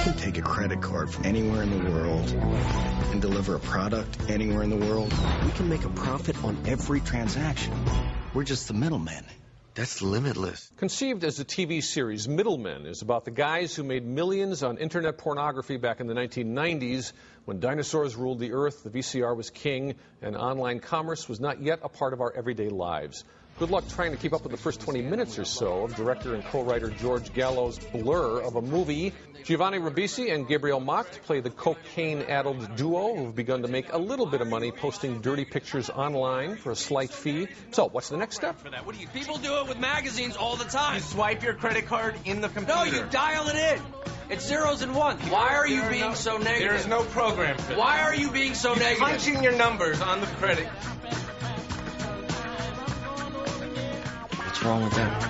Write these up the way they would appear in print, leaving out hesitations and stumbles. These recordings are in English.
can take a credit card from anywhere in the world and deliver a product anywhere in the world. We can make a profit on every transaction. We're just the middlemen. That's limitless. Conceived as a TV series, Middlemen is about the guys who made millions on internet pornography back in the 1990s when dinosaurs ruled the earth, the VCR was king, and online commerce was not yet a part of our everyday lives. Good luck trying to keep up with the first 20 minutes or so of director and co-writer George Gallo's blur of a movie. Giovanni Ribisi and Gabriel Macht play the cocaine-addled duo who've begun to make a little bit of money posting dirty pictures online for a slight fee. So, what's the next step? What do you? People do it with magazines all the time. You swipe your credit card in the computer. No, you dial it in. It's zeros and ones. Why are you being so negative? There is no program for that. Why are you being so negative? Punching your numbers on the credit. What's wrong with that?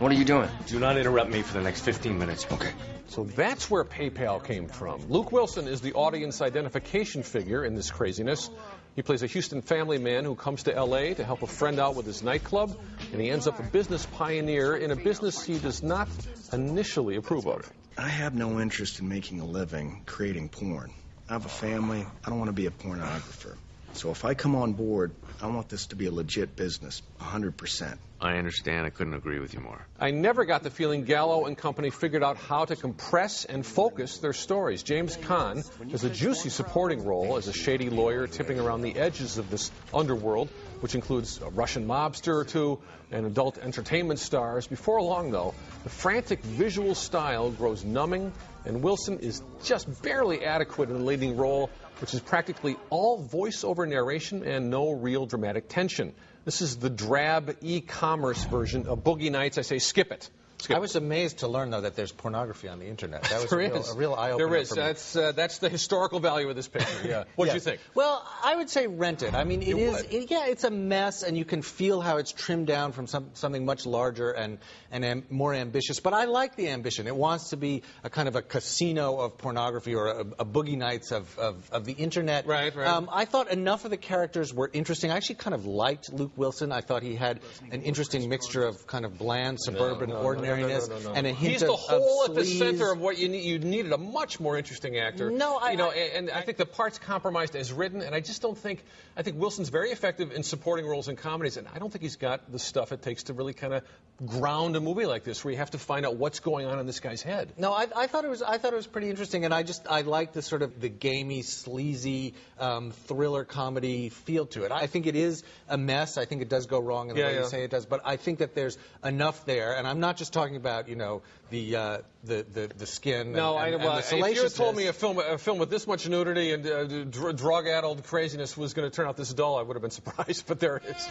What are you doing? Do not interrupt me for the next 15 minutes. Okay. So that's where PayPal came from. Luke Wilson is the audience identification figure in this craziness. He plays a Houston family man who comes to L.A. to help a friend out with his nightclub, and he ends up a business pioneer in a business he does not initially approve of. I have no interest in making a living creating porn. I have a family. I don't want to be a pornographer. So if I come on board, I want this to be a legit business, 100%. I understand. I couldn't agree with you more. I never got the feeling Gallo and company figured out how to compress and focus their stories. James Caan has a juicy supporting role as a shady lawyer tipping around the edges of this underworld, which includes a Russian mobster or two and adult entertainment stars. Before long, though, the frantic visual style grows numbing, and Wilson is just barely adequate in the leading role, which is practically all voiceover narration and no real dramatic tension. This is the drab e-commerce version of Boogie Nights. I say skip it. I was amazed to learn, though, that there's pornography on the internet. That was a real eye-opener. There is. For me. That's the historical value of this picture. Yeah. What do you think? Well, I would say rent it. I mean, it's a mess, and you can feel how it's trimmed down from something much larger and more ambitious. But I like the ambition. It wants to be a kind of a casino of pornography or a Boogie Nights of the internet. Right. I thought enough of the characters were interesting. I actually kind of liked Luke Wilson. I thought he had an interesting mixture of kind of bland, suburban, ordinary. And a hint He's the hole of at the center of what you need. You needed a much more interesting actor. I think the part's compromised as written, and I just don't think. I think Wilson's very effective in supporting roles in comedies, and I don't think he's got the stuff it takes to really kind of ground a movie like this, where you have to find out what's going on in this guy's head. No, I thought it was pretty interesting, and I like the sort of the gamey, sleazy thriller comedy feel to it. I think it is a mess. I think it does go wrong in the way you say it does, but I think that there's enough there, and I'm not just talking about the skin. No, and the if you had told me a film with this much nudity and drug-addled craziness was going to turn out this dull, I would have been surprised. But there it is.